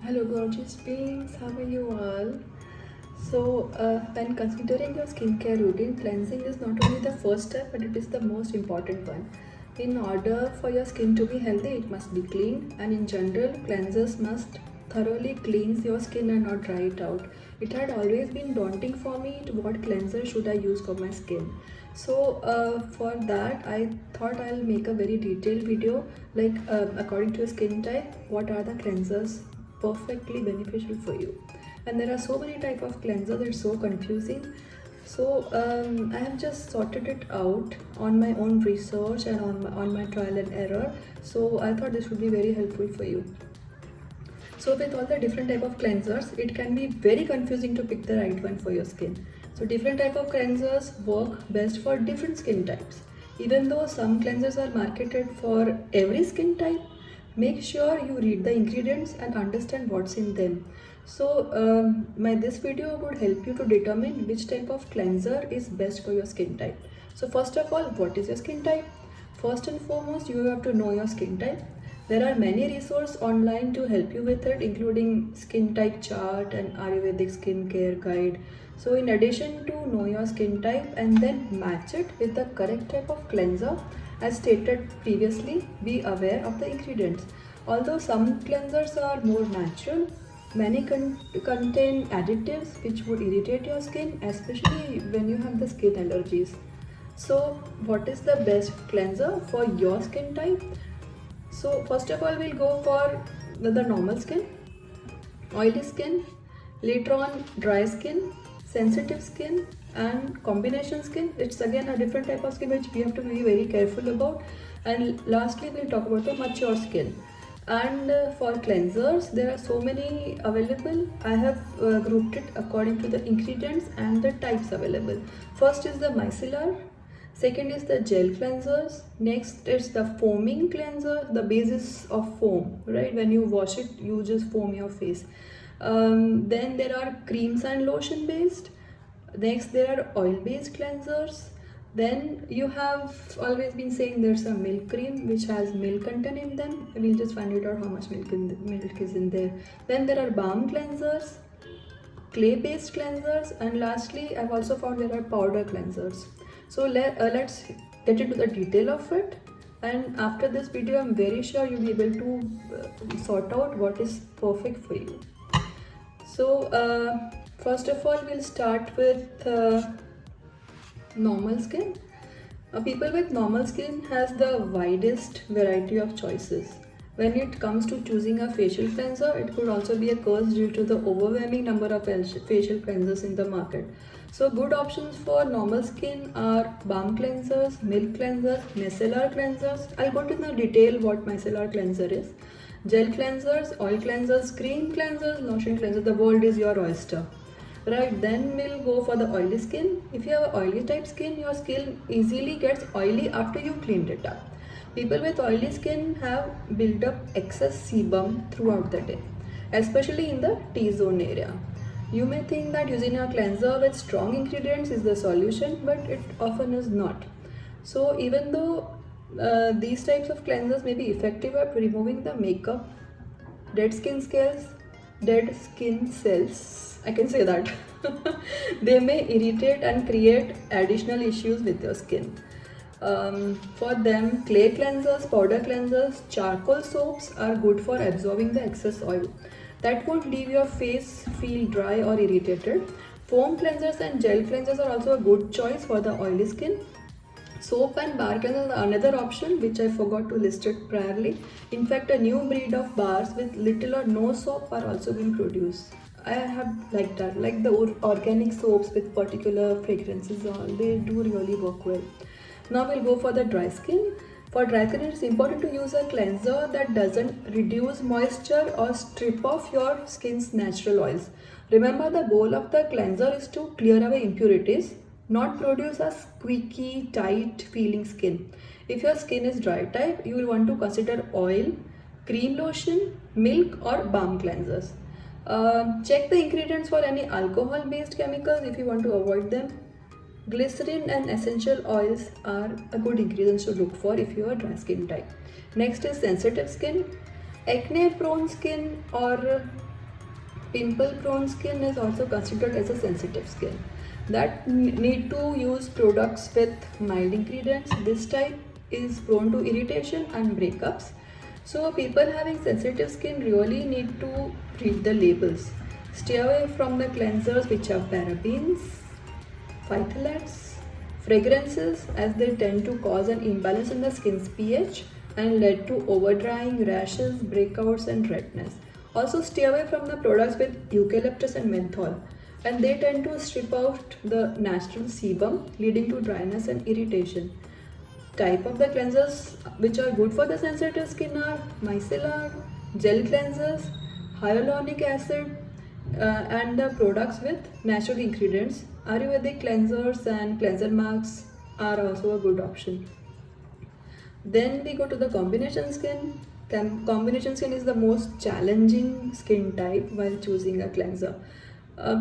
Hello, gorgeous beings. How are you all? When considering your skincare routine, cleansing is not only the first step, but it is the most important one. In order for your skin to be healthy, it must be clean, and in general, cleansers must thoroughly cleanse your skin and not dry it out. It had always been daunting for me to what cleanser should I use for my skin. For that, I thought I'll make a very detailed video, like according to your skin type, what are the cleansers perfectly beneficial for you. And there are so many type of cleansers, it's so confusing. I have just sorted it out on my own research and on my trial and error. So I thought this would be very helpful for you. So with all the different type of cleansers, it can be very confusing to pick the right one for your skin. So different type of cleansers work best for different skin types. Even though some cleansers are marketed for every skin type, make sure you read the ingredients and understand what's in them. This video would help you to determine which type of cleanser is best for your skin type. So first of all, what is your skin type? First and foremost, you have to know your skin type. There are many resources online to help you with it, including skin type chart and Ayurvedic skincare guide. So in addition to know your skin type and then match it with the correct type of cleanser, as stated previously, be aware of the ingredients. Although some cleansers are more natural, many contain additives which would irritate your skin, especially when you have the skin allergies. So what is the best cleanser for your skin type? So first of all, we'll go for the normal skin, oily skin, later on dry skin, sensitive skin, and combination skin. It's again a different type of skin which we have to be very careful about. And lastly, we'll talk about the mature skin. And for cleansers, there are so many available. I have grouped it according to the ingredients and the types available. First is the micellar. Second is the gel cleansers. Next is the foaming cleanser, the basis of foam, right? When you wash it, you just foam your face. Then there are creams and lotion based. Next, there are oil based cleansers. Then you have always been saying there's a milk cream which has milk content in them. We'll just find it out how much milk is in there. Then there are balm cleansers, clay based cleansers, and lastly I've also found there are powder cleansers. So let's get into the detail of it, and after this video I'm very sure you'll be able to sort out what is perfect for you. First of all, we'll start with normal skin. People with normal skin has the widest variety of choices. When it comes to choosing a facial cleanser, it could also be a curse due to the overwhelming number of facial cleansers in the market. So good options for normal skin are balm cleansers, milk cleansers, micellar cleansers. I'll go into the detail what micellar cleanser is. Gel cleansers, oil cleansers, cream cleansers, lotion cleansers. The world is your oyster. Right, then we'll go for the oily skin. If you have oily type skin, your skin easily gets oily after you cleaned it up. People with oily skin have built up excess sebum throughout the day, especially in the T-zone area. You may think that using a cleanser with strong ingredients is the solution, but it often is not. So even though these types of cleansers may be effective at removing the makeup, dead skin cells, dead skin cells, I can say that, they may irritate and create additional issues with your skin. For them, clay cleansers, powder cleansers, charcoal soaps are good for absorbing the excess oil. That won't leave your face feel dry or irritated. Foam cleansers and gel cleansers are also a good choice for the oily skin. Soap and bar cleansers are another option which I forgot to list it priorly. In fact, a new breed of bars with little or no soap are also being produced. I have liked that, like the organic soaps with particular fragrances on, they do really work well. Now we'll go for the dry skin. For dry skin, it's important to use a cleanser that doesn't reduce moisture or strip off your skin's natural oils. Remember, the goal of the cleanser is to clear away impurities, not produce a squeaky, tight feeling skin. If your skin is dry type, you will want to consider oil, cream lotion, milk, or balm cleansers. Check the ingredients for any alcohol based chemicals if you want to avoid them. Glycerin and essential oils are a good ingredients to look for if you are dry skin type. Next is sensitive skin. Acne prone skin or Pimple prone skin is also considered as a sensitive skin that need to use products with mild ingredients. This type is prone to irritation and breakups. So people having sensitive skin really need to read the labels. Stay away from the cleansers which have parabens, phthalates, fragrances, as they tend to cause an imbalance in the skin's pH and lead to overdrying, rashes, breakouts and redness. Also stay away from the products with eucalyptus and menthol, and they tend to strip out the natural sebum, leading to dryness and irritation. Type of the cleansers which are good for the sensitive skin are micellar, gel cleansers, hyaluronic acid, and the products with natural ingredients. Ayurvedic cleansers and cleanser masks are also a good option. Then we go to the combination skin. Combination skin is the most challenging skin type while choosing a cleanser.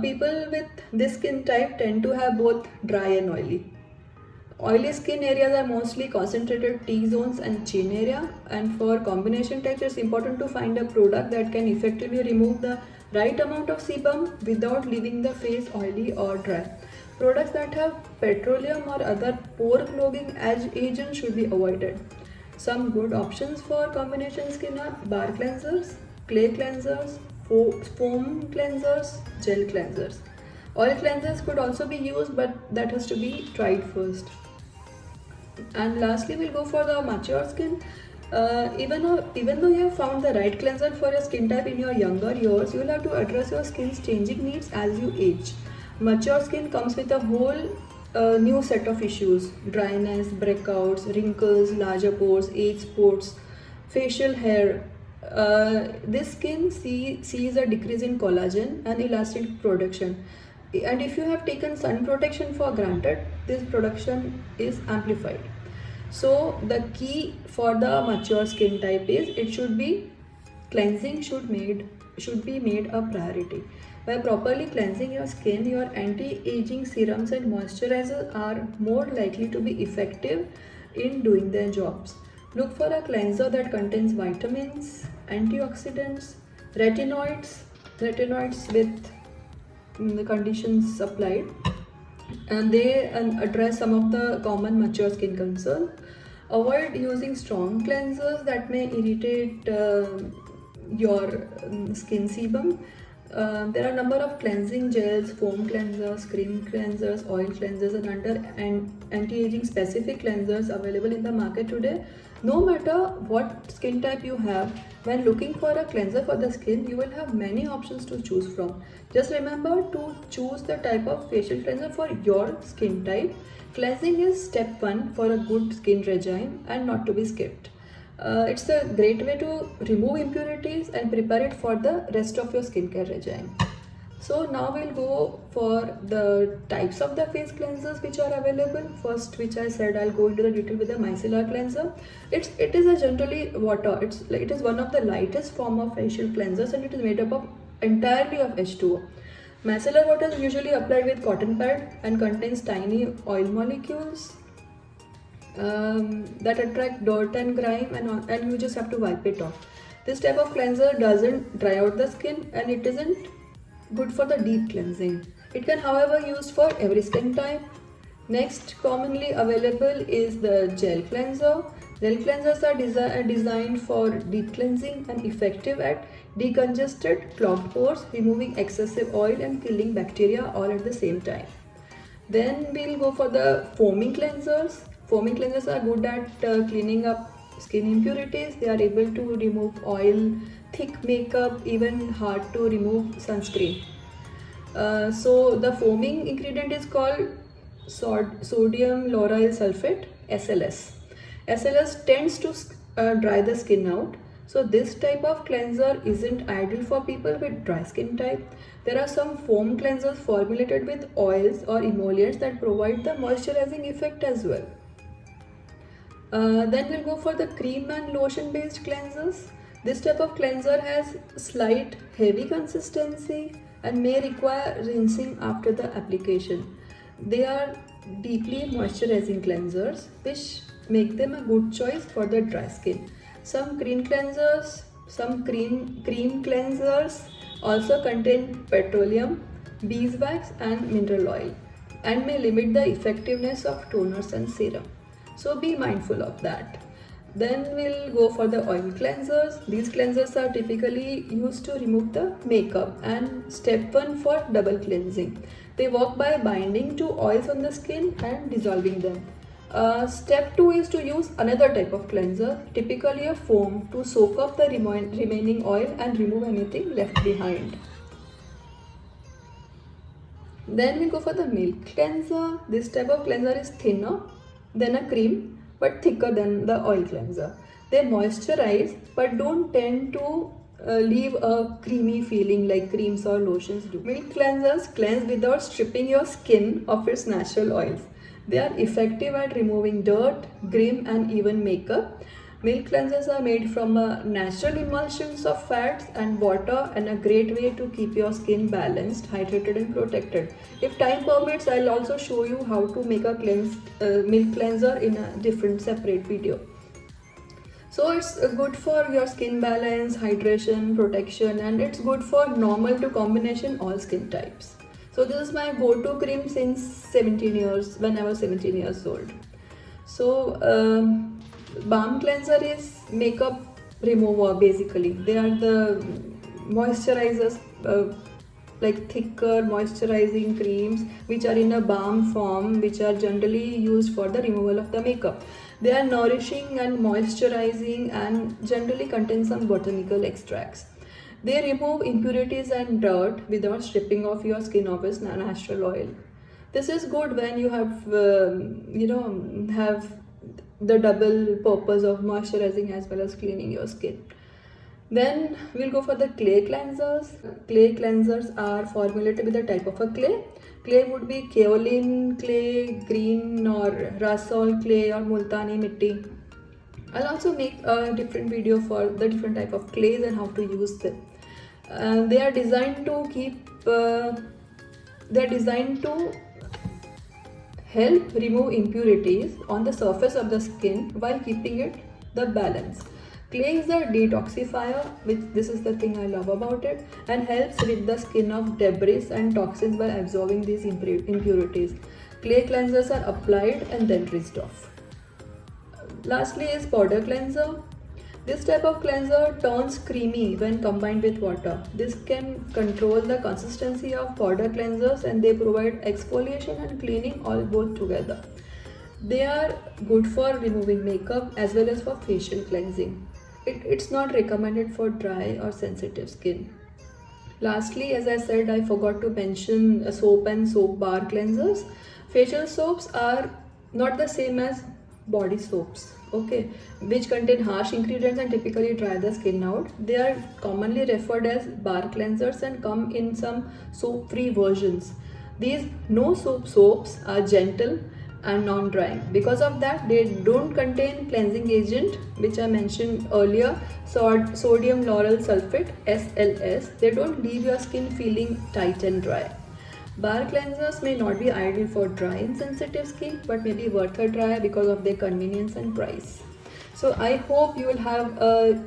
People with this skin type tend to have both dry and oily. Oily skin areas are mostly concentrated T-zones and chin area, and for combination types it's important to find a product that can effectively remove the right amount of sebum without leaving the face oily or dry. Products that have petroleum or other pore clogging agents should be avoided. Some good options for combination skin are bar cleansers, clay cleansers, foam cleansers, gel cleansers. Oil cleansers could also be used, but that has to be tried first. And lastly, we'll go for the mature skin. Even though you have found the right cleanser for your skin type in your younger years, you will have to address your skin's changing needs as you age. Mature skin comes with a whole new set of issues: dryness, breakouts, wrinkles, larger pores, age spots, facial hair. This skin sees a decrease in collagen and elastin production. And if you have taken sun protection for granted, this production is amplified. So the key for the mature skin type is it should be cleansing should be made a priority. By properly cleansing your skin, your anti-aging serums and moisturizers are more likely to be effective in doing their jobs. Look for a cleanser that contains vitamins, antioxidants, retinoids with the conditions applied, and they address some of the common mature skin concerns. Avoid using strong cleansers that may irritate your skin sebum. There are a number of cleansing gels, foam cleansers, cream cleansers, oil cleansers, and anti-aging specific cleansers available in the market today. No matter what skin type you have, when looking for a cleanser for the skin, you will have many options to choose from. Just remember to choose the type of facial cleanser for your skin type. Cleansing is step one for a good skin regime and not to be skipped. It's a great way to remove impurities and prepare it for the rest of your skincare regime. So now we'll go for the types of the face cleansers which are available. First, which I said, I'll go into the detail with the micellar cleanser. It is a generally water. It is one of the lightest form of facial cleansers, and it is made up of entirely of H2O. Micellar water is usually applied with cotton pad and contains tiny oil molecules that attract dirt and grime, and you just have to wipe it off. This type of cleanser doesn't dry out the skin, and it isn't good for the deep cleansing. It can, however, used for every skin type. Next commonly available is the gel cleanser. Gel cleansers are designed for deep cleansing and effective at decongested clogged pores, removing excessive oil and killing bacteria all at the same time. Then we'll go for the foaming cleansers. Foaming cleansers are good at cleaning up skin impurities. They are able to remove oil, thick makeup, even hard to remove sunscreen. So the foaming ingredient is called sodium lauryl sulfate, SLS. SLS tends to dry the skin out. So this type of cleanser isn't ideal for people with dry skin type. There are some foam cleansers formulated with oils or emollients that provide the moisturizing effect as well. Then we'll go for the cream and lotion based cleansers. This type of cleanser has slight heavy consistency and may require rinsing after the application. They are deeply moisturizing cleansers, which make them a good choice for the dry skin. Some cream cleansers also contain petroleum, beeswax and mineral oil, and may limit the effectiveness of toners and serum. So be mindful of that. Then we'll go for the oil cleansers. These cleansers are typically used to remove the makeup, and step 1 for double cleansing. They work by binding to oils on the skin and dissolving them. Step 2 is to use another type of cleanser, typically a foam, to soak up the remaining oil and remove anything left behind. Then we go for the milk cleanser. This type of cleanser is thinner than a cream but thicker than the oil cleanser. They moisturize but don't tend to leave a creamy feeling like creams or lotions do. Milk cleansers cleanse without stripping your skin of its natural oils. They are effective at removing dirt, grime and even makeup. Milk cleansers are made from natural emulsions of fats and water, and a great way to keep your skin balanced, hydrated and protected. If time permits, I'll also show you how to make a milk cleanser in a different separate video. So it's good for your skin balance, hydration, protection, and it's good for normal to combination all skin types. So this is my go-to cream since 17 years, when I was 17 years old. So balm cleanser is makeup remover basically. They are the moisturizers, like thicker moisturizing creams which are in a balm form, which are generally used for the removal of the makeup. They are nourishing and moisturizing and generally contain some botanical extracts. They remove impurities and dirt without stripping off your skin of its natural oil. This is good when you have have the double purpose of moisturizing as well as cleaning your skin. Then we'll go for the clay cleansers. Clay cleansers are formulated with a type of a clay. Clay would be kaolin clay, green or rasol clay or multani mitti. I'll also make a different video for the different type of clays and how to use them. They are designed to help remove impurities on the surface of the skin while keeping it the balance. Clay is a detoxifier, which this is the thing I love about it, and helps rid the skin of debris and toxins by absorbing these impurities. Clay cleansers are applied and then rinsed off. Lastly is powder cleanser. This type of cleanser turns creamy when combined with water. This can control the consistency of powder cleansers, and they provide exfoliation and cleaning all both together. They are good for removing makeup as well as for facial cleansing. It's not recommended for dry or sensitive skin. Lastly, as I said, I forgot to mention soap and soap bar cleansers. Facial soaps are not the same as body soaps, okay, which contain harsh ingredients and typically dry the skin out. They are commonly referred as bar cleansers and come in some soap-free versions. These no soap soaps are gentle and non-drying. Because of that, they don't contain cleansing agent, which I mentioned earlier, sodium lauryl sulfate, SLS. They don't leave your skin feeling tight and dry. Bar cleansers may not be ideal for dry and sensitive skin, but may be worth a try because of their convenience and price. So I hope you will have a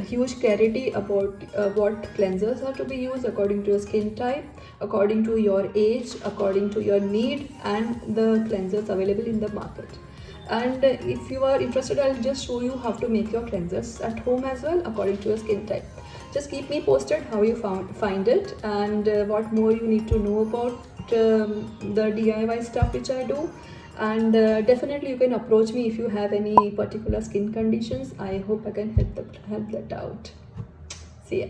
huge clarity about what cleansers are to be used according to your skin type, according to your age, according to your need, and the cleansers available in the market. And if you are interested, I'll just show you how to make your cleansers at home as well according to your skin type. Just keep me posted how you find it, and what more you need to know about the DIY stuff which I do. And definitely you can approach me if you have any particular skin conditions. I hope I can help that out. See ya.